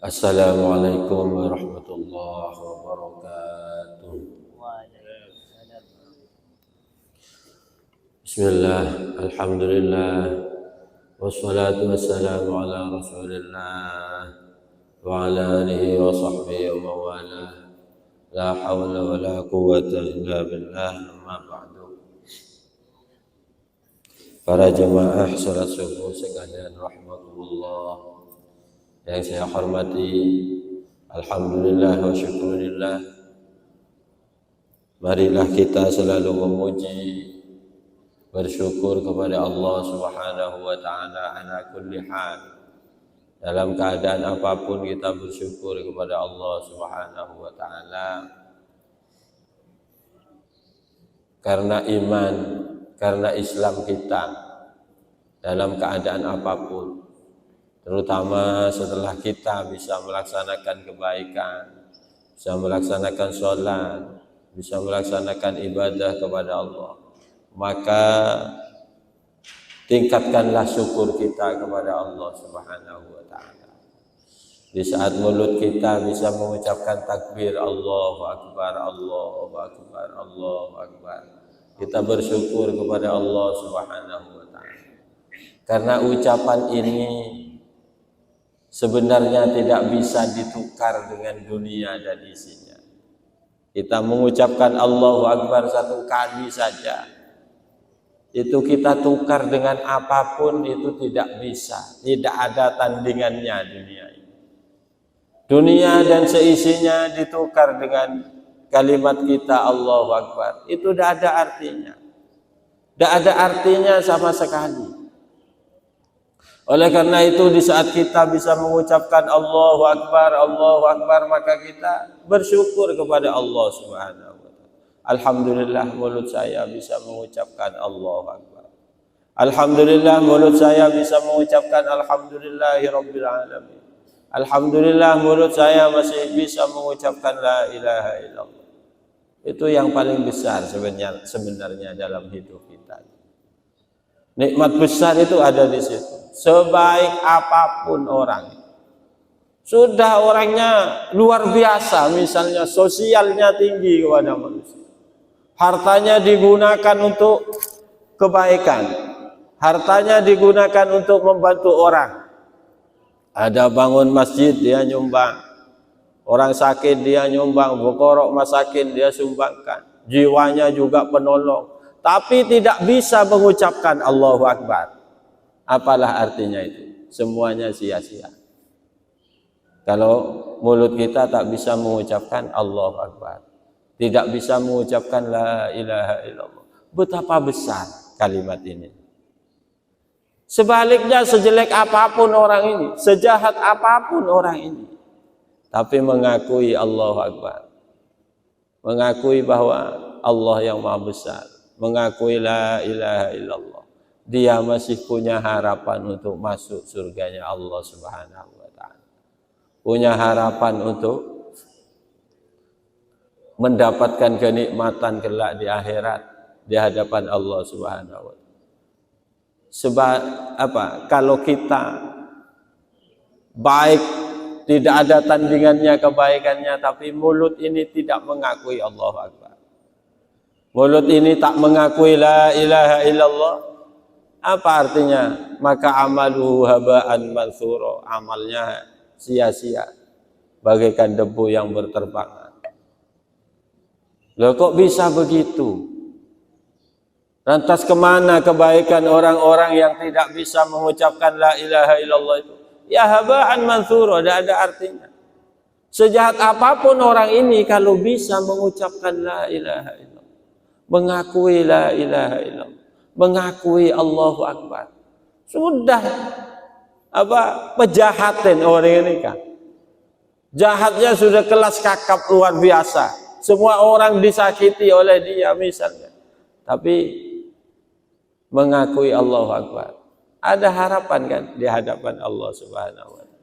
Assalamualaikum warahmatullahi wabarakatuh. Bismillah, alhamdulillah, wassalatu wassalamu ala rasulillah wa ala alihi wa sahbihi wa mawalah. La hawla wa la quwwata illa billah, amma ba'du. Para jemaah salat subuh sekalian rahmatullah yang saya hormati, alhamdulillah wa syukurillah. Marilah kita selalu memuji, bersyukur kepada Allah Subhanahu wa taala ala kulli hal. Dalam keadaan apapun kita bersyukur kepada Allah Subhanahu wa taala. Karena iman, karena Islam kita dalam keadaan apapun, terutama setelah kita bisa melaksanakan kebaikan, bisa melaksanakan sholat, bisa melaksanakan ibadah kepada Allah, maka tingkatkanlah syukur kita kepada Allah Subhanahu wa ta'ala. Di saat mulut kita bisa mengucapkan takbir Allahu Akbar, Allahu Akbar, Allahu Akbar, kita bersyukur kepada Allah Subhanahu wa ta'ala. Karena ucapan ini sebenarnya tidak bisa ditukar dengan dunia dan isinya. Kita mengucapkan Allahu Akbar satu kali saja, itu kita tukar dengan apapun itu tidak bisa. Tidak ada tandingannya dunia ini. Dunia dan seisinya ditukar dengan kalimat kita Allahu Akbar, itu tidak ada artinya. Tidak ada artinya sama sekali. Oleh karena itu di saat kita bisa mengucapkan Allahu Akbar, maka kita bersyukur kepada Allah Subhanahu wa ta'ala. Alhamdulillah mulut saya bisa mengucapkan Allahu Akbar. Alhamdulillah mulut saya bisa mengucapkan Alhamdulillahi Rabbil Alamin. Alhamdulillah mulut saya masih bisa mengucapkan La ilaha illallah. Itu yang paling besar sebenarnya dalam hidup kita. Nikmat besar itu ada di situ. Sebaik apapun orang, sudah orangnya luar biasa, misalnya sosialnya tinggi kepada manusia, hartanya digunakan untuk kebaikan, hartanya digunakan untuk membantu orang. Ada bangun masjid dia nyumbang, orang sakit dia nyumbang, bukorok masakin dia sumbangkan, jiwanya juga penolong, tapi tidak bisa mengucapkan Allahu Akbar. Apalah artinya itu? Semuanya sia-sia. Kalau mulut kita tak bisa mengucapkan Allahu Akbar, tidak bisa mengucapkan La ilaha illallah, betapa besar kalimat ini. Sebaliknya sejelek apapun orang ini, sejahat apapun orang ini, tapi mengakui Allahu Akbar, mengakui bahwa Allah yang Maha Besar, mengakui La ilaha illallah, dia masih punya harapan untuk masuk surganya Allah Subhanahu wa ta'ala. Punya harapan untuk mendapatkan kenikmatan kelak di akhirat di hadapan Allah Subhanahu wa ta'ala. Sebab apa? Kalau kita baik, tidak ada tandingannya kebaikannya, tapi mulut ini tidak mengakui Allahu Akbar, mulut ini tak mengakui La ilaha illallah, apa artinya? Maka amaluhu haba'an mansura, amalnya sia-sia, bagaikan debu yang berterbangan. Loh, kok bisa begitu? Lantas kemana kebaikan orang-orang yang tidak bisa mengucapkan La ilaha illallah itu? Ya haba'an mansura, tidak ada artinya. Sejahat apapun orang ini, kalau bisa mengucapkan La ilaha illallah, mengakui La ilaha illallah, mengakui Allahu Akbar, sudah apa pejahatin orang ini kan? Jahatnya sudah kelas kakap luar biasa. Semua orang disakiti oleh dia misalnya, tapi mengakui Allahu Akbar, ada harapan kan di hadapan Allah Subhanahu wa ta'ala.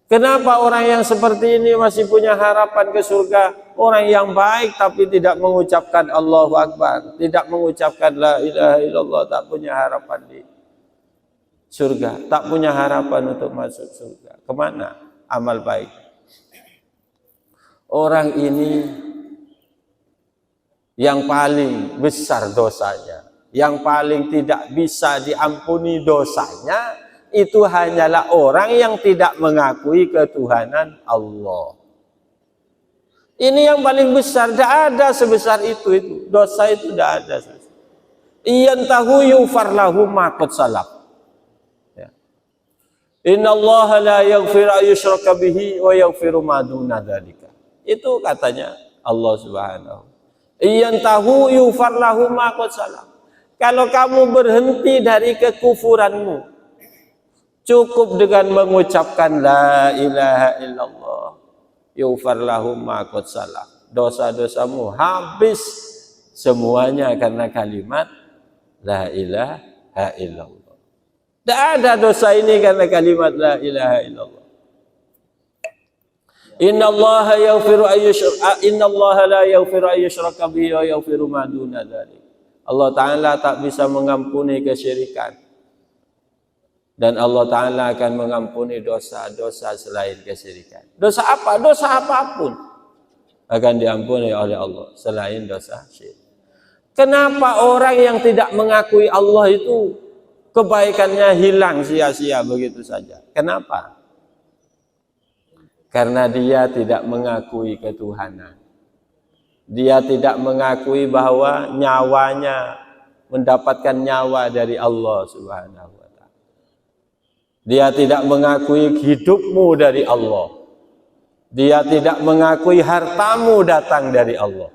Kenapa orang yang seperti ini masih punya harapan ke surga? Orang yang baik tapi tidak mengucapkan Allahu Akbar, tidak mengucapkan La ilaha illallah, tak punya harapan di surga, tak punya harapan untuk masuk surga. Kemana? amal baik. Orang ini yang paling besar dosanya, yang paling tidak bisa diampuni dosanya, itu hanyalah orang yang tidak mengakui ketuhanan Allah. Ini yang paling besar, tidak ada sebesar itu. Dosa itu tidak ada. Iyantahu yufar lahu ma qad salaf. Ya. Innallaha la yaghfiru ayyushraka bihi wa yaghfiru ma duna dzalika. Itu katanya Allah Subhanahu. Iyantahu yufar lahu ma qad salaf. Kalau kamu berhenti dari kekufuranmu, cukup dengan mengucapkan la ilaha illallah, yufar lahum ma qad salaf. Dosa-dosamu habis semuanya karena kalimat la ilaha illallah. Tidak ada dosa ini karena kalimat la ilaha illallah. Innallaha la yaghfiru ayyushraka bihi wa yaghfiru ma duna dzalik. Allah Ta'ala tak bisa mengampuni kesyirikan, dan Allah Ta'ala akan mengampuni dosa-dosa selain kesyirikan. Dosa apa? Dosa apapun akan diampuni oleh Allah selain dosa syirik. Kenapa orang yang tidak mengakui Allah itu kebaikannya hilang sia-sia begitu saja? Kenapa? Karena dia tidak mengakui ketuhanan. Dia tidak mengakui bahwa nyawanya mendapatkan nyawa dari Allah Subhanahu wa ta'ala. Dia tidak mengakui hidupmu dari Allah. Dia tidak mengakui hartamu datang dari Allah.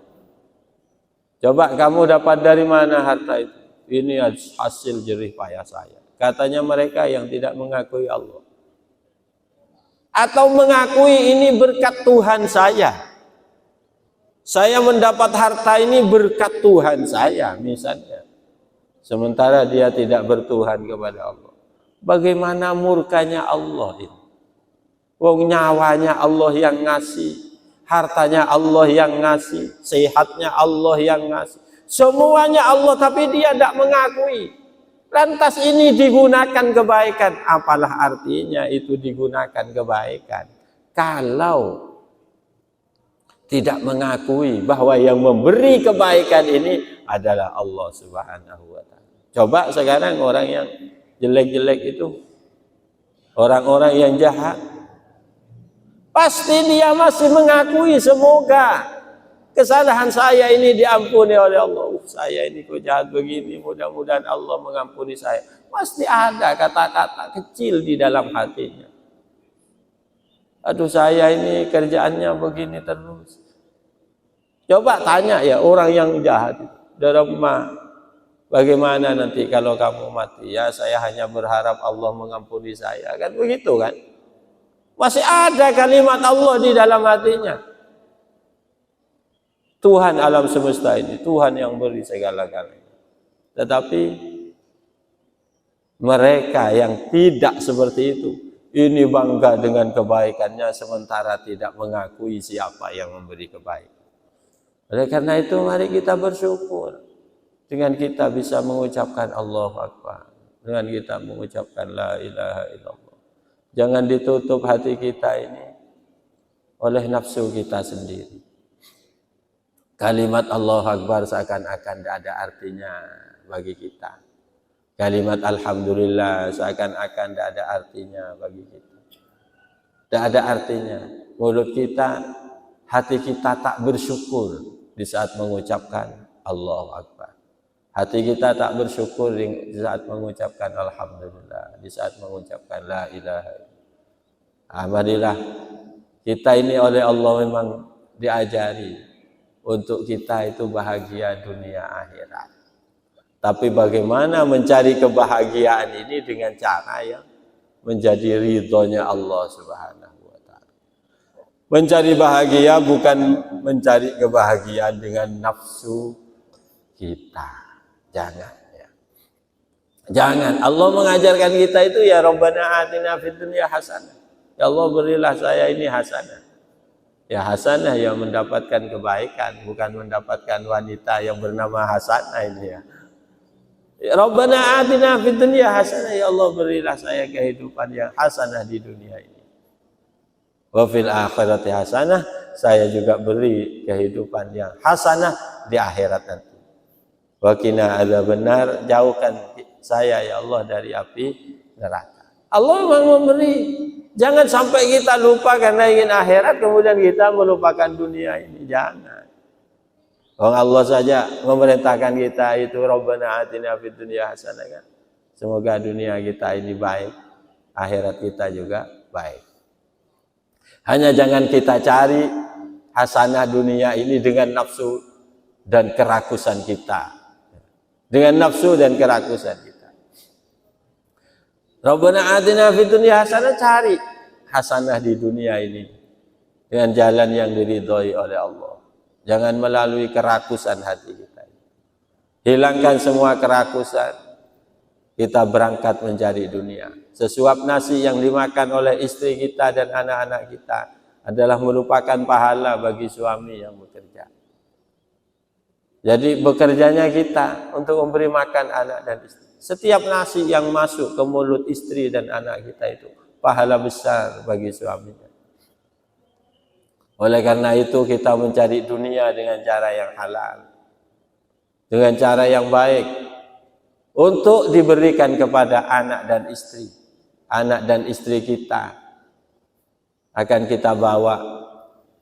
Coba kamu dapat dari mana harta itu? Ini hasil jerih payah saya. Katanya mereka yang tidak mengakui Allah. Atau mengakui ini berkat Tuhan saya. Saya mendapat harta ini berkat Tuhan saya misalnya. Sementara dia tidak bertuhan kepada Allah. Bagaimana murkanya Allah ini? Wong nyawanya Allah yang ngasih, hartanya Allah yang ngasih, sehatnya Allah yang ngasih. Semuanya Allah, tapi dia tidak mengakui. Lantas ini digunakan kebaikan. Apalah artinya itu digunakan kebaikan kalau tidak mengakui bahwa yang memberi kebaikan ini adalah Allah Subhanahu wa ta'ala. Coba sekarang orang yang jelek-jelek itu, orang-orang yang jahat, pasti dia masih mengakui semoga kesalahan saya ini diampuni oleh Allah. Saya ini kok jahat begini, mudah-mudahan Allah mengampuni saya. Pasti ada kata-kata kecil di dalam hatinya. Aduh, saya ini kerjaannya begini terus. Coba tanya ya orang yang jahat itu, bagaimana nanti kalau kamu mati? Ya saya hanya berharap Allah mengampuni saya. Kan begitu kan? Masih ada kalimat Allah di dalam hatinya. Tuhan alam semesta ini, Tuhan yang beri segala-galanya. Tetapi mereka yang tidak seperti itu, ini bangga dengan kebaikannya sementara tidak mengakui siapa yang memberi kebaikan. Oleh karena itu mari kita bersyukur dengan kita bisa mengucapkan Allahu Akbar, dengan kita mengucapkan la ilaha illallah. Jangan ditutup hati kita ini oleh nafsu kita sendiri. Kalimat Allahu Akbar seakan-akan tidak ada artinya bagi kita. Kalimat Alhamdulillah seakan-akan tidak ada artinya bagi kita. Tidak ada artinya. Mulut kita, hati kita tak bersyukur di saat mengucapkan Allahu Akbar. Hati kita tak bersyukur di saat mengucapkan Alhamdulillah, di saat mengucapkan La ilaha illallah. Alhamdulillah, kita ini oleh Allah memang diajari untuk kita itu bahagia dunia akhirat. Tapi bagaimana mencari kebahagiaan ini dengan cara yang menjadi ridhonya Allah Subhanahu wa ta'ala. Mencari bahagia bukan mencari kebahagiaan dengan nafsu kita. Jangan ya. Jangan. Allah mengajarkan kita itu ya Rabbana atina fid dunya hasanah. Ya Allah berilah saya ini hasanah. Ya hasanah yang mendapatkan kebaikan, bukan mendapatkan wanita yang bernama Hasanah ini ya. Rabbana atina fid dunya hasanah, ya Allah berilah saya kehidupan yang hasanah di dunia ini. Wa fil akhirati hasanah, saya juga beri kehidupan yang hasanah di akhirat nanti. Wa qina adzabannar, jauhkan saya ya Allah dari api neraka. Allah memang memberi. Jangan sampai kita lupa karena ingin akhirat kemudian kita melupakan dunia ini. Jangan. Allah saja memerintahkan kita itu Rabbana atina fid dunya hasanah kan. Semoga dunia kita ini baik, akhirat kita juga baik. Hanya jangan kita cari hasanah dunia ini dengan nafsu dan kerakusan kita. Dengan nafsu dan kerakusan kita. Rabbana atina fid dunya hasanah, cari hasanah di dunia ini dengan jalan yang diridhoi oleh Allah. Jangan melalui kerakusan hati kita. Hilangkan semua kerakusan. Kita berangkat mencari dunia. Sesuap nasi yang dimakan oleh istri kita dan anak-anak kita adalah merupakan pahala bagi suami yang bekerja. Jadi bekerjanya kita untuk memberi makan anak dan istri. Setiap nasi yang masuk ke mulut istri dan anak kita itu pahala besar bagi suaminya. Oleh karena itu kita mencari dunia dengan cara yang halal, dengan cara yang baik, untuk diberikan kepada anak dan istri. Anak dan istri kita akan kita bawa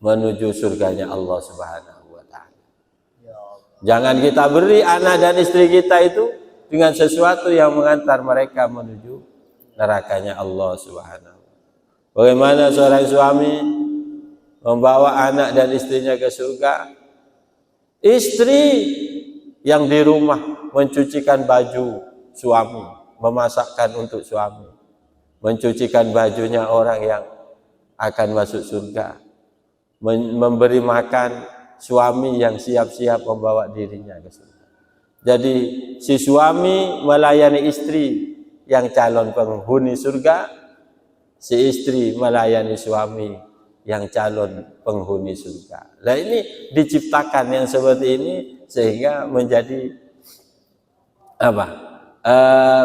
menuju surganya Allah Subhanahu wa ta'ala. Jangan kita beri anak dan istri kita itu dengan sesuatu yang mengantar mereka menuju nerakanya Allah Subhanahu. Bagaimana seorang suami membawa anak dan istrinya ke surga? Istri yang di rumah mencucikan baju suami, memasakkan untuk suami, mencucikan bajunya orang yang akan masuk surga, memberi makan suami yang siap-siap membawa dirinya ke surga. Jadi si suami melayani istri yang calon penghuni surga, si istri melayani suami yang calon penghuni surga. Nah ini diciptakan yang seperti ini sehingga menjadi apa?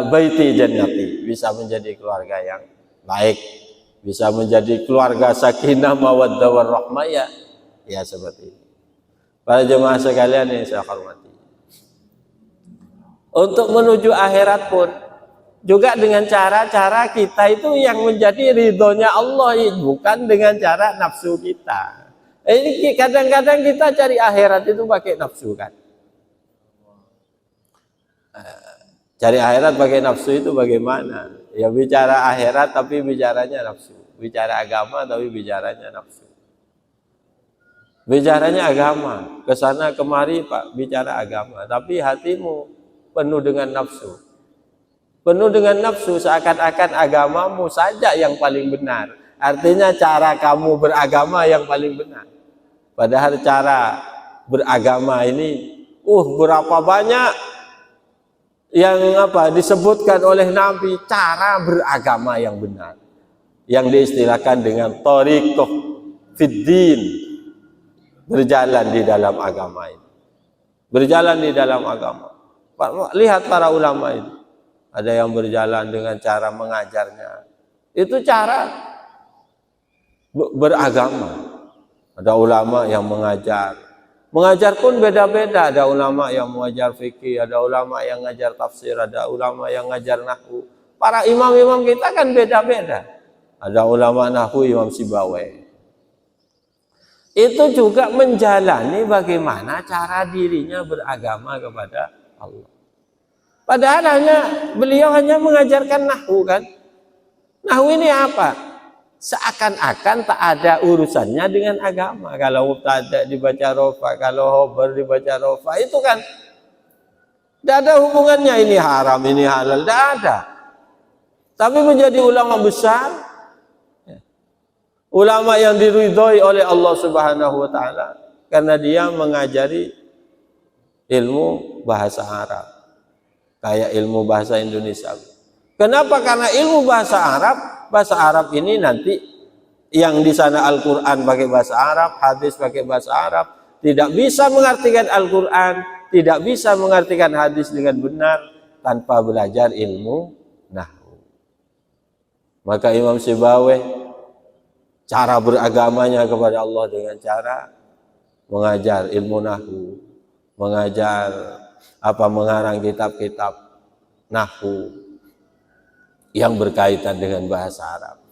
Baiti jannati, bisa menjadi keluarga yang baik, bisa menjadi keluarga sakinah mawaddah warahmah ya seperti ini. Para jemaah sekalian yang saya hormati. Untuk menuju akhirat pun juga dengan cara-cara kita itu yang menjadi ridhonya Allah, bukan dengan cara nafsu kita. Ini kadang-kadang kita cari akhirat itu pakai nafsu kan. Cari akhirat pakai nafsu itu bagaimana? Ya bicara akhirat tapi bicaranya nafsu. Bicara agama tapi bicaranya nafsu. Bicaranya agama, kesana kemari Pak bicara agama, tapi hatimu penuh dengan nafsu. Penuh dengan nafsu, seakan-akan agamamu saja yang paling benar. Artinya cara kamu beragama yang paling benar. Padahal cara beragama ini berapa banyak yang disebutkan oleh Nabi cara beragama yang benar, yang diistilahkan dengan thariqah fiddin, berjalan di dalam agama ini. Berjalan di dalam agama. Lihat para ulama ini. Ada yang berjalan dengan cara mengajarnya. Itu cara beragama. Ada ulama yang mengajar. Mengajar pun beda-beda. Ada ulama yang mengajar fikih, ada ulama yang mengajar tafsir, ada ulama yang mengajar nahwu. Para imam-imam kita kan beda-beda. Ada ulama nahwu Imam Sibawai. Itu juga menjalani bagaimana cara dirinya beragama kepada Allah. Padahal beliau hanya mengajarkan nahwu kan. Nahwu ini apa? Seakan-akan tak ada urusannya dengan agama. Kalau mubtada dibaca rofa, kalau khobar dibaca rofa, itu kan tidak ada hubungannya, ini haram, ini halal, tidak ada. Tapi menjadi ulama besar, ulama yang diridhoi oleh Allah Subhanahu wa ta'ala karena dia mengajari ilmu bahasa Arab. Kayak ilmu bahasa Indonesia. Kenapa? Karena ilmu bahasa Arab ini nanti yang di sana Al-Quran pakai bahasa Arab, hadis pakai bahasa Arab, tidak bisa mengartikan Al-Quran, tidak bisa mengartikan hadis dengan benar tanpa belajar ilmu nahwu. Maka Imam Sibawai cara beragamanya kepada Allah dengan cara mengajar ilmu nahwu, mengajar mengarang kitab-kitab nahwu yang berkaitan dengan bahasa Arab.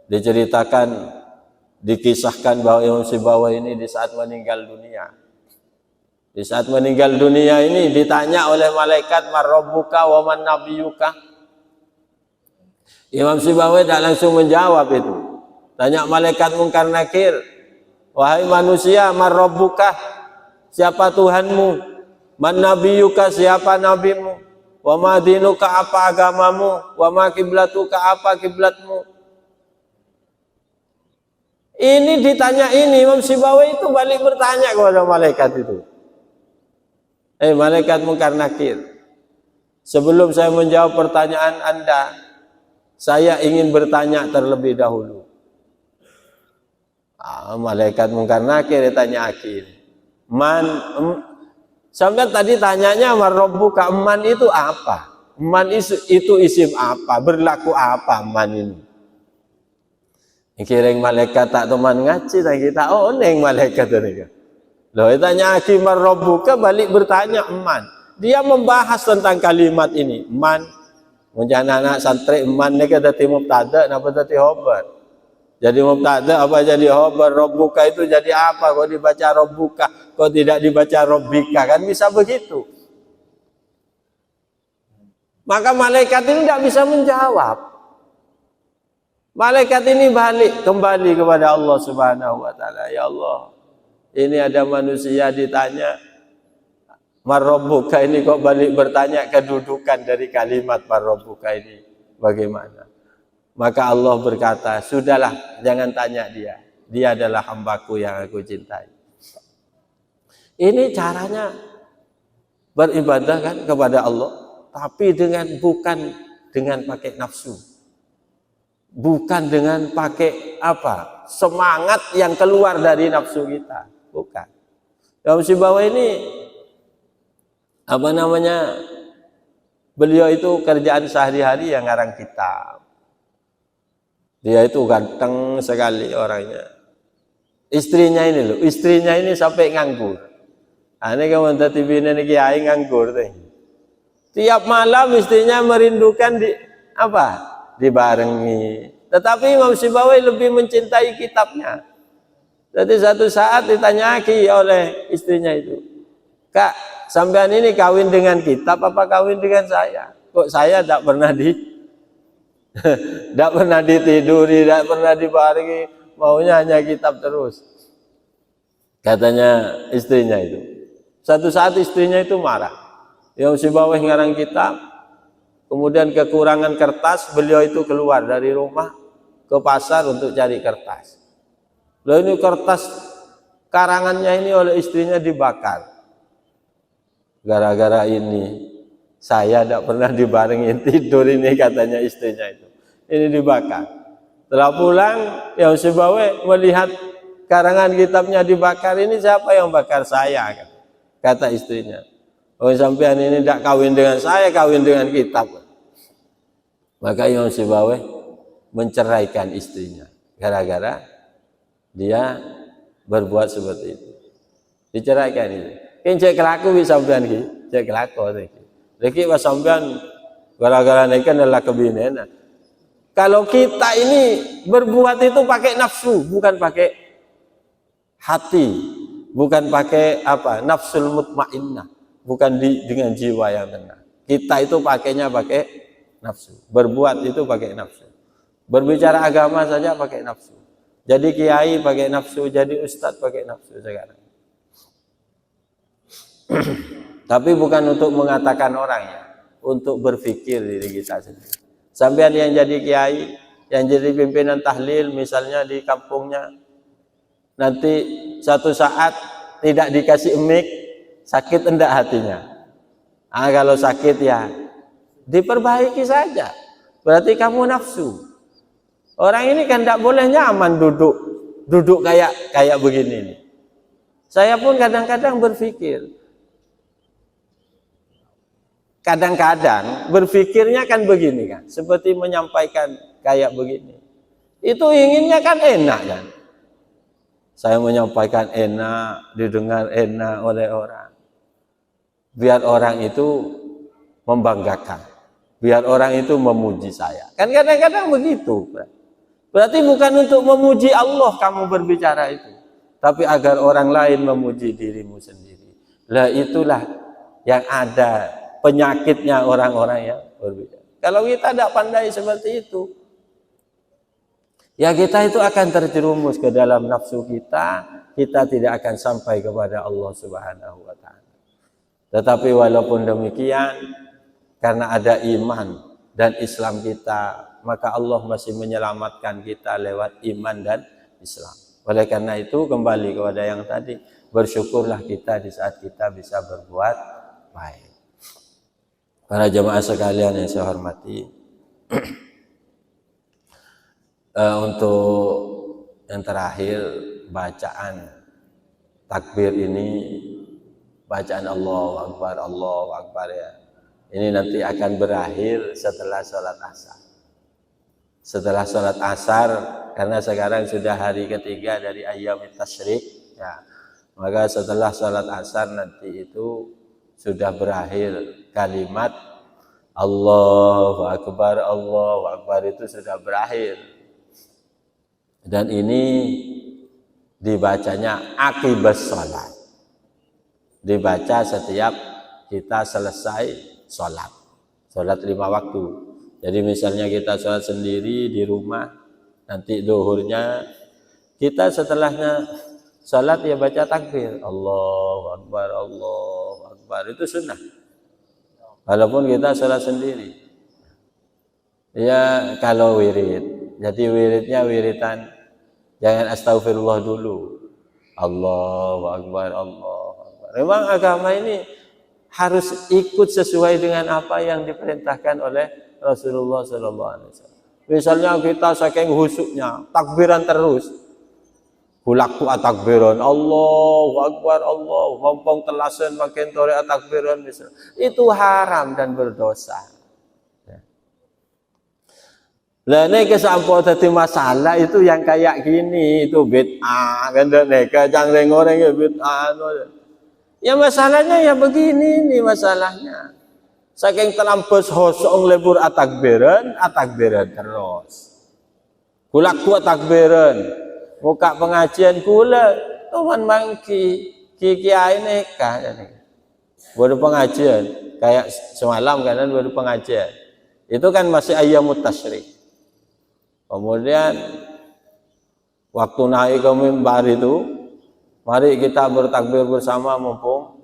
Diceritakan, dikisahkan bahwa Imam Sibawayh ini di saat meninggal dunia. Di saat meninggal dunia ini ditanya oleh malaikat, "Man rabbuka wa man nabiyuka?" Imam Sibawayh tidak langsung menjawab itu. Tanya malaikat Munkar Nakir, "Wahai manusia, man rabbuka? Siapa Tuhanmu? Man nabiyuka? Siapa nabimu? Wa ma dinuka? Apa agamamu? Wa ma kiblatuka? Apa kiblatmu?" Ini ditanya ini, Imam Sibawayh itu balik bertanya kepada malaikat itu. Malaikat Munkar Nakir, sebelum saya menjawab pertanyaan Anda, saya ingin bertanya terlebih dahulu. Malaikat Munkar Nakir ditanya akil. Sampai tadi tanyanya man rabbuka, man itu apa? Man itu isim apa? Berlaku apa man ini? Kiring malaikat tak teman ngaji tak kita neng malaikat ini. Loh tanya akil man rabbuka, balik bertanya man. Dia membahas tentang kalimat ini man. Menjadi anak santri man ni ke dati mubtada napa dati khabar. Jadi mubtada apa jadi khabar, rabbuka itu jadi apa? Kok dibaca rabbuka, kok tidak dibaca rabbika, kan bisa begitu. Maka malaikat ini tidak bisa menjawab. Malaikat ini balik kembali kepada Allah Subhanahu wa taala. Ya Allah, ini ada manusia ditanya Marrobuka ini kok balik bertanya kedudukan dari kalimat Marrobuka ini bagaimana? Maka Allah berkata, sudahlah jangan tanya dia. Dia adalah hambaku yang aku cintai. Ini caranya beribadah kan kepada Allah, tapi bukan dengan pakai nafsu. Bukan dengan pakai semangat yang keluar dari nafsu kita. Bukan. Imam Sibawayh ini beliau itu kerjaan sehari-hari yang ngarang kitab. Dia itu ganteng sekali orangnya. Istrinya ini sampai nganggur. Ini kamu tadi bina ni kiai nganggur teh. Tiap malam istrinya merindukan dibarengi. Tetapi Imam Sibawayh lebih mencintai kitabnya. Jadi satu saat ditanyaki oleh istrinya itu, "Kak, sampean ini kawin dengan kitab apa kawin dengan saya? Kok saya tidak pernah tidak pernah ditiduri, tidak pernah dibarengi, maunya hanya kitab terus." Katanya istrinya itu. Satu saat istrinya itu marah. Imam Sibawayh ngarang kitab, kemudian kekurangan kertas, beliau itu keluar dari rumah ke pasar untuk cari kertas. Lalu ini kertas karangannya ini oleh istrinya dibakar. Gara-gara ini saya tidak pernah dibarengin tidur ini, katanya istrinya itu. Ini dibakar. Setelah pulang, Imam Sibawayh melihat karangan kitabnya dibakar, ini siapa yang bakar saya? Kata istrinya. Oh sampean ini tidak kawin dengan saya, kawin dengan kitab. Maka Imam Sibawayh menceraikan istrinya. Gara-gara dia berbuat seperti itu. Diceraikan itu. Cek kelaku bisa sampean ki, cek kelaku iki. Lagi pas sampean gara-gara ini kan adalah kebinenan. Kalau kita ini berbuat itu pakai nafsu, bukan pakai hati, bukan pakai nafsul mutmainnah, bukan dengan jiwa yang tenang. Kita itu pakainya pakai nafsu, berbuat itu pakai nafsu, berbicara agama saja pakai nafsu. Jadi kiai pakai nafsu, jadi ustadz pakai nafsu sekarang. Tapi bukan untuk mengatakan orang ya, untuk berpikir diri kita sendiri. Sampai yang jadi kiai, yang jadi pimpinan tahlil misalnya di kampungnya, nanti satu saat tidak dikasih mic, sakit enggak hatinya? Kalau sakit ya diperbaiki saja. Berarti kamu nafsu. Orang ini kan tidak boleh nyaman duduk kayak begini nih. Saya pun kadang-kadang berpikir. Kadang-kadang berpikirnya kan begini kan, seperti menyampaikan kayak begini. Itu inginnya kan enak kan. Saya menyampaikan enak, didengar enak oleh orang. Biar orang itu membanggakan. Biar orang itu memuji saya. Kan kadang-kadang begitu. Berarti bukan untuk memuji Allah kamu berbicara itu. Tapi agar orang lain memuji dirimu sendiri. Lah itulah yang ada penyakitnya orang-orang yang berbicara. Kalau kita tidak pandai seperti itu, ya kita itu akan terjerumus ke dalam nafsu kita tidak akan sampai kepada Allah Subhanahu wa taala. Tetapi walaupun demikian, karena ada iman dan Islam kita, maka Allah masih menyelamatkan kita lewat iman dan Islam. Oleh karena itu kembali kepada yang tadi, bersyukurlah kita di saat kita bisa berbuat baik. Para jemaah sekalian yang saya hormati, untuk yang terakhir, bacaan takbir ini, bacaan Allahu Akbar ya. Ini nanti akan berakhir setelah sholat asar. Setelah sholat asar, karena sekarang sudah hari ketiga dari ayyam tasyrik, ya, maka setelah sholat asar nanti itu sudah berakhir kalimat Allahu Akbar itu sudah berakhir. Dan ini dibacanya akibas sholat. Dibaca setiap kita selesai sholat 5 waktu. Jadi misalnya kita sholat sendiri di rumah, nanti duhurnya kita setelahnya sholat ya baca takbir Allahu Akbar, itu sunnah. Walaupun kita sholat sendiri. Ya kalau wirid, jadi wiridnya wiridan, jangan astagfirullah dulu. Allahu Akbar. Memang agama ini harus ikut sesuai dengan apa yang diperintahkan oleh Rasulullah SAW. Misalnya kita saking husuknya, takbiran terus, bulaku atakbiran, Allahu Akbar, ngompong telasen makin tore atakbiran, misalnya itu haram dan berdosa. Lah nek kesampo dadi masalah itu yang kayak gini, itu bid'ah, kan nek jangan orang bid'ah. Ya masalahnya ya begini nih masalahnya. Saking terlampau hosong lebur atakbiran terus. Kulaku atakbiran, muka pengajian kula, teman mangki kiai neka. Baru pengajian, kayak semalam kan baru pengajian. Itu kan masih ayyamut tasyrik. Kemudian waktu naik ke mimbar itu, mari kita bertakbir bersama mumpung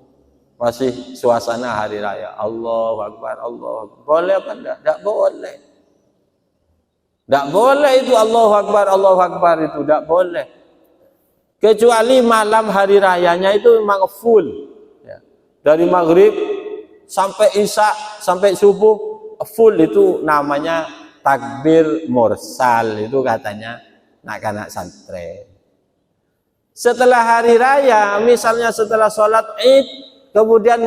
masih suasana hari raya. Allahu Akbar. Boleh apa enggak? Enggak boleh. Enggak boleh itu Allahu Akbar itu enggak boleh. Kecuali malam hari rayanya itu memang full. Ya. Dari maghrib sampai isya sampai subuh full, itu namanya takbir mursal, itu katanya anak-anak santri. Setelah hari raya, misalnya setelah sholat Id, kemudian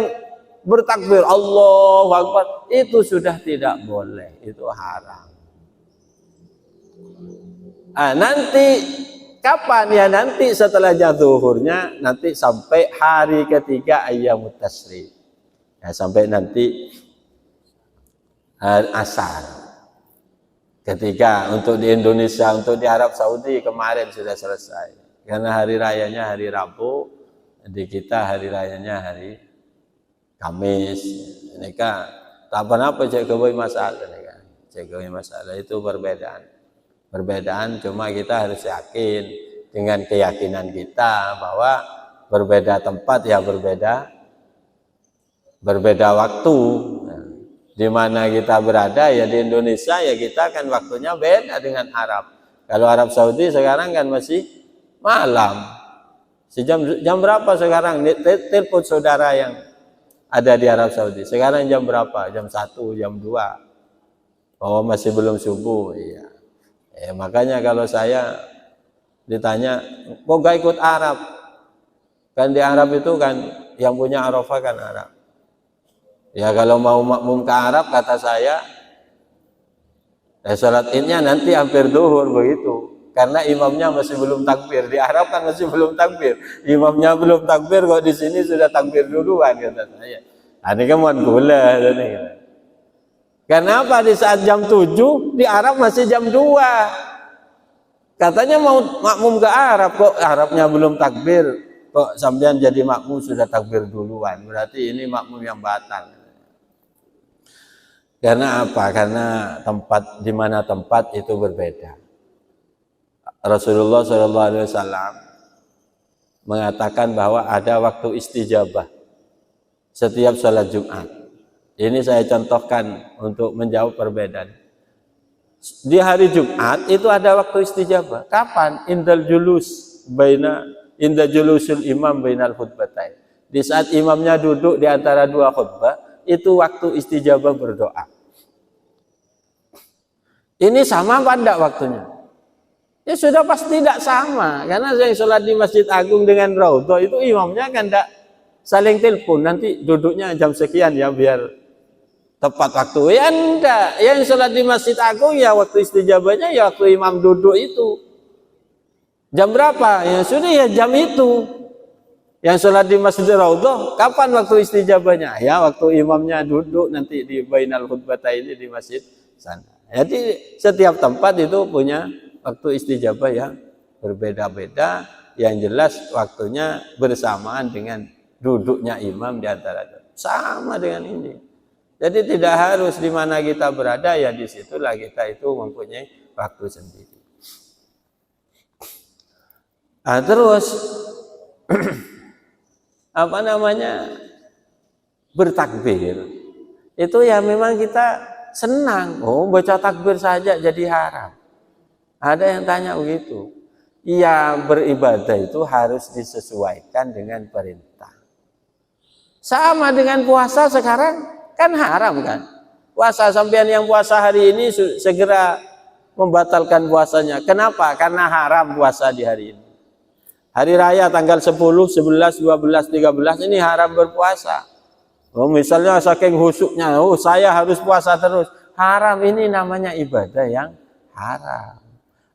bertakbir Allahu Akbar, itu sudah tidak boleh, itu haram. Nanti kapan ya? Nanti setelah zuhurnya, nanti sampai hari ketiga ayyamut tasyrik, ya, sampai nanti asar. Ketika untuk di Indonesia, untuk di Arab Saudi kemarin sudah selesai. Karena hari rayanya hari Rabu, di kita hari rayanya hari Kamis. Ini kan tak apa-apa cek keboi masalah, ini kan. Cek keboi masalah itu perbedaan. Cuma kita harus yakin dengan keyakinan kita bahwa berbeda tempat ya berbeda waktu. Nah, di mana kita berada ya di Indonesia ya kita kan waktunya beda dengan Arab. Kalau Arab Saudi sekarang kan masih malam. Jam berapa sekarang? Telepon saudara yang ada di Arab Saudi. Sekarang jam berapa? Jam 1, jam 2. Oh, masih belum subuh. Iya. Makanya kalau saya ditanya, kok gak ikut Arab? Kan di Arab itu kan yang punya Arafah kan Arab. Ya kalau mau makmum ke Arab kata saya, sholat Idnya nanti hampir duhur begitu. karena imamnya masih belum takbir. Di Arab kan masih belum takbir, imamnya belum takbir kok di sini sudah takbir duluan, kata saya. Ini kan mohon gula. Kenapa di saat jam 7 di Arab masih jam 2? Katanya mau makmum ke Arab, kok Arabnya belum takbir, kok sampean jadi makmum sudah takbir duluan. Berarti ini makmum yang batal. Karena apa? Karena tempat di mana tempat itu berbeda. Rasulullah SAW mengatakan bahwa ada waktu istijabah setiap sholat Jumat. Ini saya contohkan untuk menjawab perbedaan. Di hari Jumat itu ada waktu istijabah. Kapan? Indal julusul imam bainal khutbatain. Di saat imamnya duduk di antara dua khutbah, itu waktu istijabah berdoa. Ini sama apa enggak waktunya? Ya sudah pasti tidak sama, karena yang sholat di Masjid Agung dengan Raudhah itu imamnya kan tidak saling telepon, nanti duduknya jam sekian ya biar tepat waktu. Ya enggak, yang sholat di Masjid Agung ya waktu istijabahnya ya waktu imam duduk itu. Jam berapa? Ya sudah ya jam itu. Yang sholat di Masjid Raudhah, kapan waktu istijabahnya? Ya waktu imamnya duduk nanti di bainal khutbatain ini di masjid sana. Jadi setiap tempat itu punya waktu istijabah yang berbeda-beda, yang jelas waktunya bersamaan dengan duduknya imam di antara sama dengan ini. Jadi tidak harus di mana kita berada ya disitulah kita itu mempunyai waktu sendiri. Nah, terus apa namanya bertakbir itu ya memang kita senang. Oh baca takbir saja jadi haram. Ada yang tanya begitu. Iya, beribadah itu harus disesuaikan dengan perintah. Sama dengan puasa sekarang kan haram kan. Puasa sampean yang puasa hari ini segera membatalkan puasanya. Kenapa? Karena haram puasa di hari ini. Hari raya tanggal 10, 11, 12, 13 ini haram berpuasa. Oh, misalnya saking husuknya, oh saya harus puasa terus. Haram, ini namanya ibadah yang haram.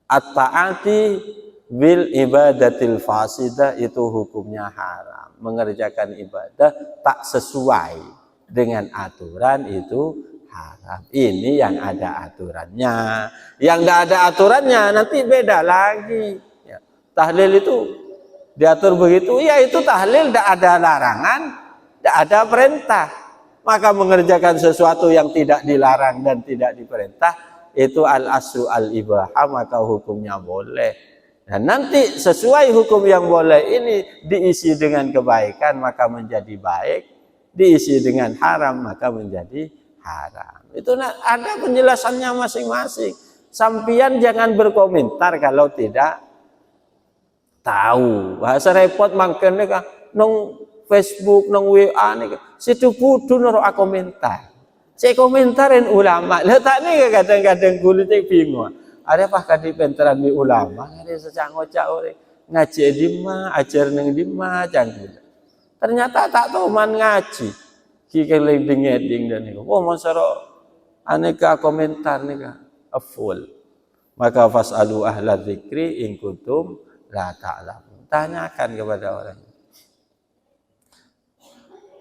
At-ta'ati bil ibadatil fasidah itu hukumnya haram. Mengerjakan ibadah tak sesuai dengan aturan itu haram. Ini yang ada aturannya. Yang tidak ada aturannya nanti beda lagi. Ya. Tahlil itu diatur begitu, ya itu tahlil tidak ada larangan, tidak ada perintah. Maka mengerjakan sesuatu yang tidak dilarang dan tidak diperintah itu al-aslu al-ibahah, maka hukumnya boleh. Dan nanti sesuai hukum yang boleh ini diisi dengan kebaikan maka menjadi baik, diisi dengan haram maka menjadi haram. Itu ada penjelasannya masing-masing. Sampian jangan berkomentar kalau tidak tahu. Bahasa repot mangkene ka nang Facebook, nang WA nih, situ kudu naro komentar. Saya komentarin ulama. Letak nih kadang-kadang kulitnya bingung. Ada apa kadi penteran di ulama? Ada secak ngocak orang ngaji di mana, ajar neng di mana, jangan. Ternyata tak tahu man ngaji. Kiki ngeding dan nih. Oh masaro aneka komentar nih ka full. Maka fasalu ahla dzikri in kuntum la ta'lamun. Tanyakan kepada orang.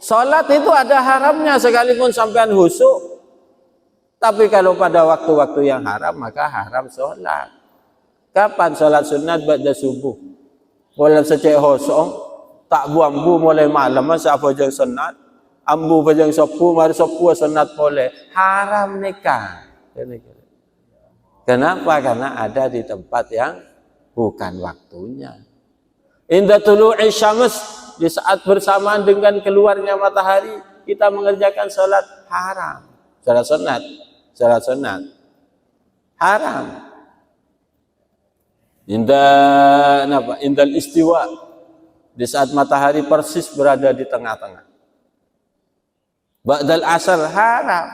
Salat itu ada haramnya sekalipun sampean husuk. Tapi kalau pada waktu-waktu yang haram maka haram salat. Kapan salat sunat ba'da subuh? Mulai secek hosong, tak buambu mulai malam masa apa jang sunat. Ambu pajang sopu, mari sopu sunat boleh. Haram nikah. Kenapa? Karena ada di tempat yang bukan waktunya. Inda tulu'i syams, di saat bersamaan dengan keluarnya matahari kita mengerjakan salat haram. Salat sunat haram. Indal istiwa, di saat matahari persis berada di tengah-tengah. Ba'dal asar haram.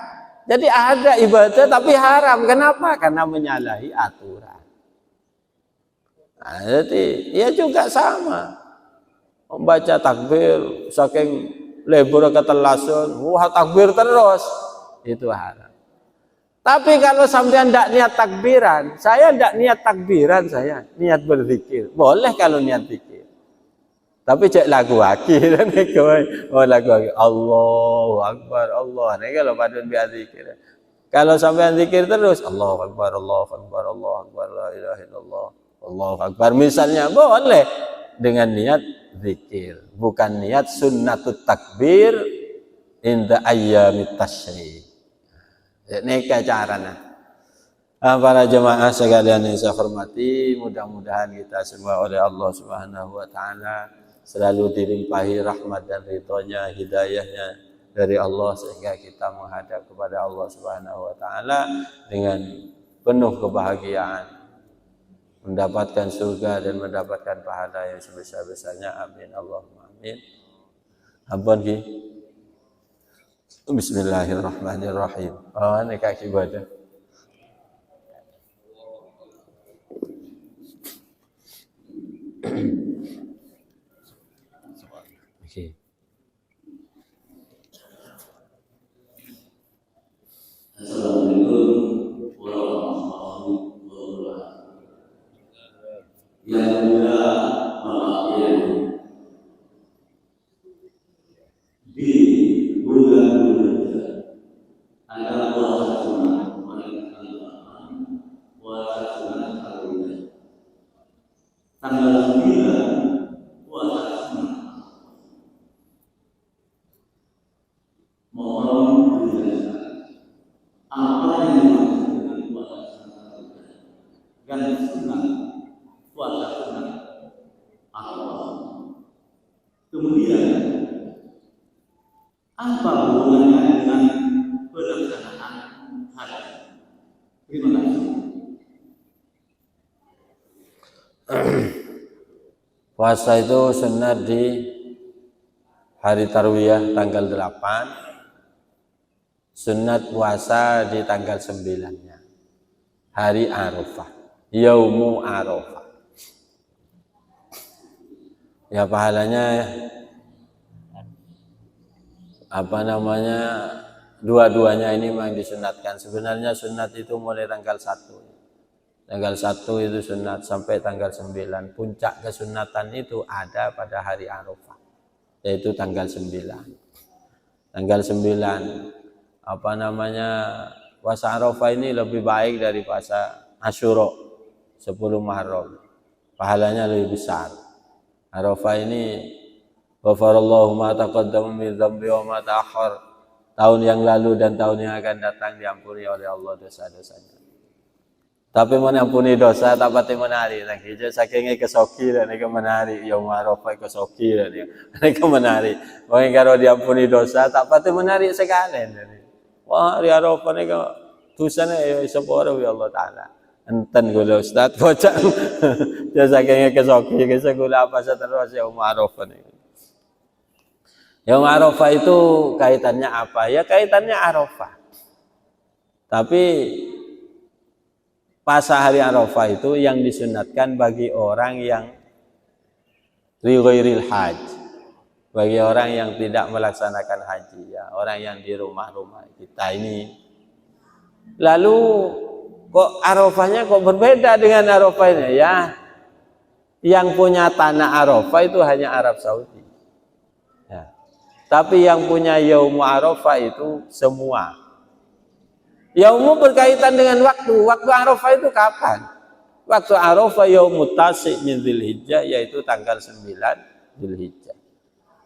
Jadi ada ibadah tapi haram. Kenapa? Karena menyalahi aturan. Nah, jadi ya juga sama. Membaca takbir saking lebar ketelasun, wah takbir terus itu haram. Tapi kalau sampean tidak niat takbiran, saya tidak niat takbiran, saya niat berzikir. Boleh kalau niat zikir. Tapi cek lagu akil dan lagu akil. Allahu Akbar, Allah. Ini kalau padun biar zikir. Kalau sampean zikir terus, Allahu Akbar, Allahu Akbar, Allahu Akbar, la ilaha illallah, Allahu Akbar. Misalnya boleh dengan niat zikir, bukan niat sunnatut takbir inda ayyamit tasyrik. Ini caranya. Para jemaah sekalian yang saya hormati, mudah-mudahan kita semua oleh Allah Subhanahu wa taala selalu dilimpahi rahmat dan ridhonya, hidayahnya dari Allah sehingga kita menghadap kepada Allah Subhanahu wa taala dengan penuh kebahagiaan, mendapatkan surga dan mendapatkan pahala yang sebesar-besarnya. Amin Allahumma amin. Ampun ki. Bismillahirrahmanirrahim. Oh, ini kaki badan. Okay. Assalamualaikum warahmatullahi wabarakatuh. Yang mulia Bapak Ibu, di bulan ada puasa sunat, puasa sunat tarawih. Tanggal 9 puasa sunat. Mohon dijelaskan apa yang dimaksud dengan puasa sunat dan sunat puasa sunat apa? Kemudian apa hubungannya dengan pelaksanaan haji? Terima kasih. Puasa itu sunat di hari Tarwiyah tanggal 8. Sunat puasa di tanggal 9-nya. Hari Arafah. Yaumu Arafah. Ya pahalanya dua-duanya ini memang disunatkan. Sebenarnya sunat itu mulai tanggal 1. Tanggal 1 itu sunat sampai tanggal 9. Puncak kesunatan itu ada pada hari Arafah, yaitu tanggal 9. Tanggal 9 puasa Arafah ini lebih baik dari puasa Asyura 10 Muharram. Pahalanya lebih besar. Arafah ini ghafarallahu ma taqaddama min dzambi wa ma ta'akhkhar. Tahun yang lalu dan tahun yang akan datang diampuni oleh Allah dosa-dosanya. Tapi menampuni dosa tak pati menari. Jadi sakingnya kesoki dan ini menari. Yaum Arafah kesoki dan ini menari. Mungkin kalau diampuni dosa tak pati menari sekali. Wah, hari Arafah ni kan dosanya ya sepuluh ya Allah Taala. Enten gula Ustaz bocah. Dia sakingnya kesoki, gula apa seterus Yaum Arafah ni. Yaum Arafah itu kaitannya apa? Ya kaitannya Arafah. Tapi puasa hari Arafah itu yang disunatkan bagi orang yang ghairil hajj. Bagi orang yang tidak melaksanakan haji, ya, orang yang di rumah-rumah kita ini. Lalu kok Arafahnya kok berbeda dengan Arafahnya ya? Yang punya tanah Arafah itu hanya Arab Saudi. Ya. Tapi yang punya Yaum Arafah itu semua. Yaum berkaitan dengan waktu. Waktu Arafah itu kapan? Waktu Arafah Yaumut Tasi' min Dzulhijjah, yaitu tanggal 9 Dzulhijjah.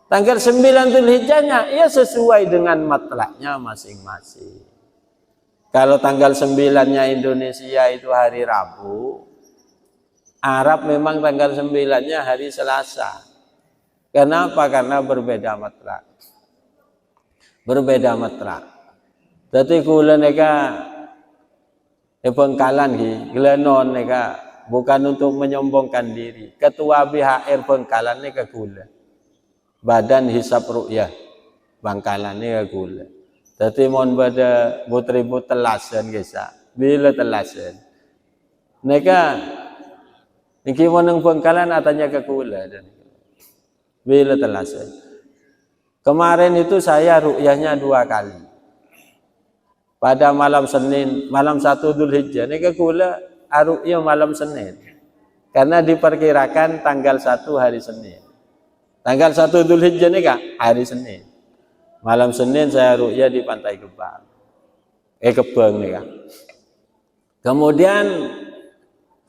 Tanggal 9 Dzulhijjahnya ia sesuai dengan matlaknya masing-masing. Kalau tanggal 9-nya Indonesia itu hari Rabu, Arab memang tanggal 9-nya hari Selasa. Kenapa? Karena berbeda matlak. Berbeda matlak. Jadi kula neka Bengkalan ki, gelenon neka bukan untuk menyombongkan diri. Ketua BHR Bengkalan neka kula. Badan Hisab Ru'yah Bangkalan ni gula. Tapi mon pada but-ribut telasan kisah. Bila telasan. Neka niki mon Bangkalan atanya ke gula dan bila telasan. Kemarin itu saya ru'yahnya 2 kali. pada malam Senin, malam 1 Dzulhijjah nika kula ru'ya malam Senin. Karena diperkirakan tanggal 1 hari Senin. Tanggal 1 Dzulhijjah nika hari Senin. Malam Senin saya ru'ya di Pantai Gebang. Gebang nika. Kemudian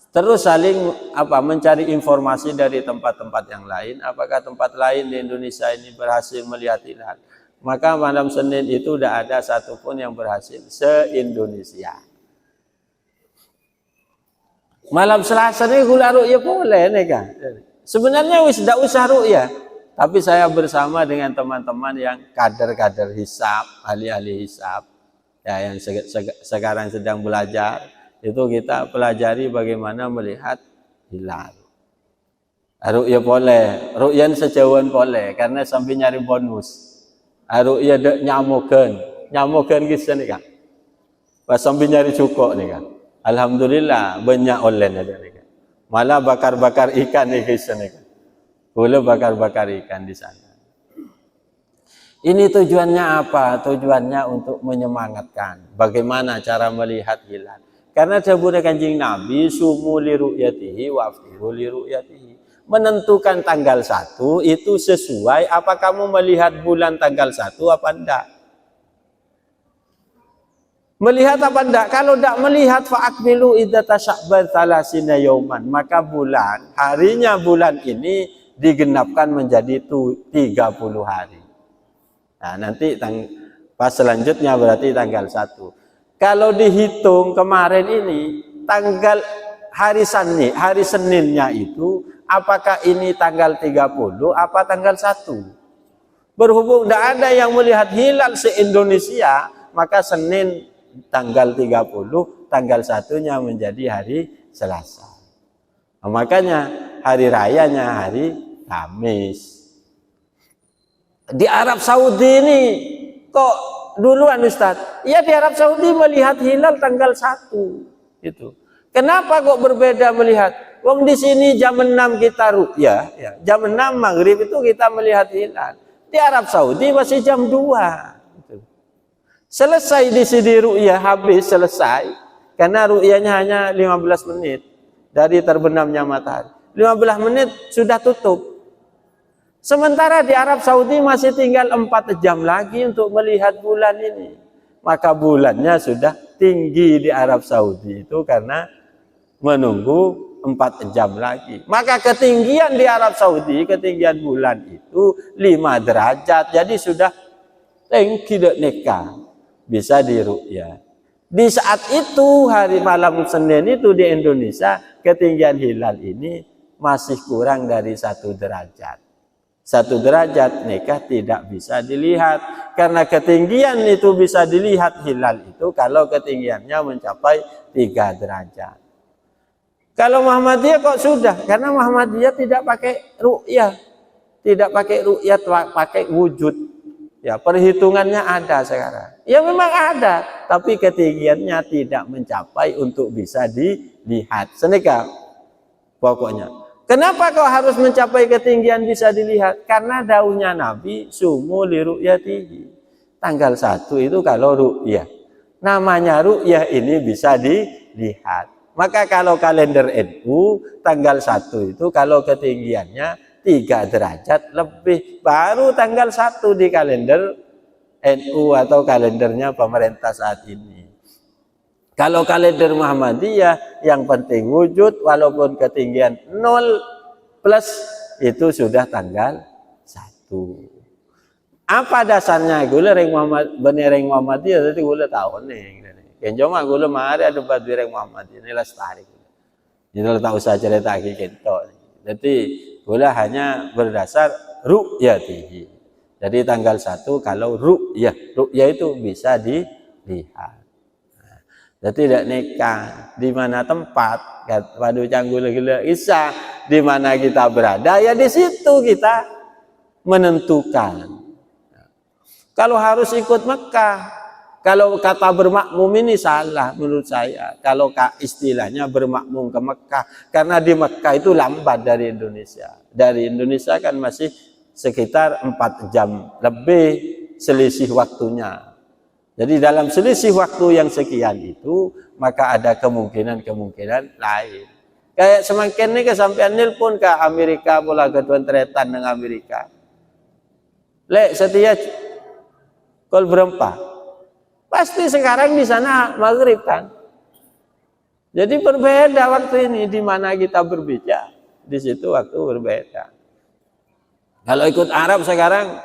terus saling mencari informasi dari tempat-tempat yang lain. Apakah tempat lain di Indonesia ini berhasil melihat hilal? Maka malam Senin itu tidak ada satupun yang berhasil se-Indonesia. Malam Selasa ini gula ru'ya boleh nih kan. Sebenarnya wis tidak usah ru'ya, tapi saya bersama dengan teman-teman yang kader-kader hisab, ahli-ahli hisab, ya yang sekarang sedang belajar, itu kita pelajari bagaimana melihat hilal. Ru'ya boleh, ru'yan sejauhan boleh, karena sambil nyari bonus. Ru'ya dek nyamukan kisah nih kan. Pas sambil nyari cukup nih kan. Alhamdulillah banyak online ada nih kan. Malah bakar-bakar ikan nih kisah nih kan. Boleh bakar-bakar ikan di sana. Ini tujuannya apa? Tujuannya untuk menyemangatkan bagaimana cara melihat hilal. Karena sabda Kanjeng Nabi sumu li ru'yatihi wa aftiru li ru'yatihi. Menentukan tanggal 1 itu sesuai apa kamu melihat bulan tanggal 1 apa enggak. Melihat apa enggak? Kalau enggak melihat fa'akmilu iddata Sya'ban 30 yauman, maka bulan, harinya bulan ini digenapkan menjadi 30 hari. Nah, nanti pas selanjutnya berarti tanggal 1. Kalau dihitung kemarin ini tanggal hari Seninnya itu apakah ini tanggal 30 apa tanggal 1? Berhubung tidak ada yang melihat hilal se-Indonesia, maka Senin tanggal 30, tanggal 1-nya menjadi hari Selasa. Nah, makanya hari rayanya hari Kamis. Di Arab Saudi ini kok duluan Ustaz? Ya di Arab Saudi melihat hilal tanggal 1 itu. Kenapa kok berbeda melihat? Wong di sini jam 6 kita ru'ya, ya. Jam 6 maghrib itu kita melihat hilal. Di Arab Saudi masih jam 2. Gitu. Selesai di sini ru'ya, habis selesai. Karena ru'yanya hanya 15 menit dari terbenamnya matahari. 15 menit sudah tutup. Sementara di Arab Saudi masih tinggal 4 jam lagi untuk melihat bulan ini. Maka bulannya sudah tinggi di Arab Saudi itu karena menunggu 4 jam lagi. Maka ketinggian di Arab Saudi, ketinggian bulan itu 5 derajat. Jadi sudah tinggi nikah. Bisa diru'ya. Di saat itu hari malam Senin itu di Indonesia ketinggian hilal ini masih kurang dari 1 derajat. 1 derajat nikah tidak bisa dilihat. Karena ketinggian itu bisa dilihat hilal itu kalau ketinggiannya mencapai 3 derajat. Kalau Muhammadiyah kok sudah? Karena Muhammadiyah tidak pakai ru'yah. Tidak pakai ru'yah, pakai wujud. Ya, perhitungannya ada sekarang. Ya memang ada, tapi ketinggiannya tidak mencapai untuk bisa dilihat. Senika pokoknya. Kenapa kok harus mencapai ketinggian bisa dilihat? Karena daunya Nabi sumu li ru'yatihi. Tanggal 1 itu kalau ru'yah. Namanya ru'yah ini bisa dilihat. Maka kalau kalender NU tanggal 1 itu kalau ketinggiannya 3 derajat lebih baru tanggal 1 di kalender NU atau kalendernya pemerintah saat ini. Kalau kalender Muhammadiyah yang penting wujud walaupun ketinggian 0 plus itu sudah tanggal 1. Apa dasarnya? Gula reng Muhammad benereng Muhammadiyah jadi gula tahu nih. Kenjoma gula mari ada batu reng Muhammadiyah ini lestari. Ini tak usah cerita lagi kentok. Jadi gula hanya berdasar ru'yatihi. Jadi tanggal 1 kalau ru'yah itu bisa dilihat. Jadi tidak nikah di mana tempat, waduh canggul gila isya di mana kita berada ya di situ kita menentukan. Kalau harus ikut Mekah, kalau kata bermakmum ini salah menurut saya. Kalau istilahnya bermakmum ke Mekah, karena di Mekah itu lambat dari Indonesia. Dari Indonesia kan masih sekitar 4 jam lebih selisih waktunya. Jadi dalam selisih waktu yang sekian itu, maka ada kemungkinan lain. Kayak semakin ini kesampean nelpon ke Amerika, pula ketuan tretan dengan Amerika. Lek setia kol berempat. Pasti sekarang di sana maghrib kan. Jadi berbeda waktu ini di mana kita berbicara. Di situ waktu berbeda. Kalau ikut Arab sekarang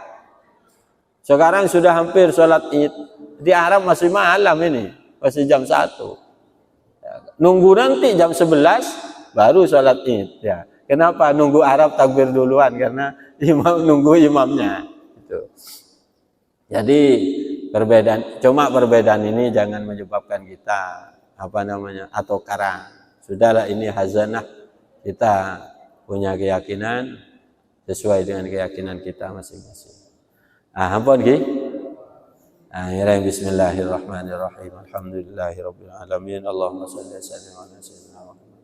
sudah hampir sholat Id. Di Arab masih malam ini, masih jam 1. Nunggu nanti jam 11 baru sholat Id. Ya. Kenapa? Nunggu Arab takbir duluan karena nunggu imamnya. Gitu. Jadi perbedaan ini jangan menyebabkan kita atau karang. Sudahlah, ini hazanah, kita punya keyakinan sesuai dengan keyakinan kita masing-masing. Ampun ki. Bismillahirrahmanirrahim. Alhamdulillahirabbil alamin. Allahumma shalli ala sayyidina Muhammad.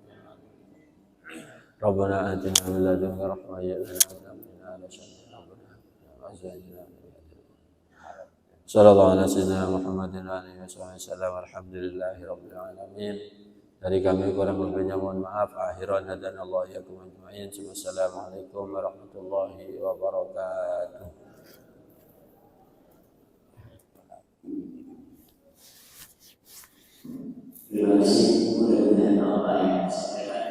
Rabbana atina min ladunka rahmah wa sallallahu ala sayyidina Muhammadin wa alihi wasallam. Alhamdulillahirabbil alamin. Dari kami kurang lebihnya mohon maaf. Akhiran hadanallahu iyyakum ajma'in. Wassalamualaikum warahmatullahi wabarakatuh.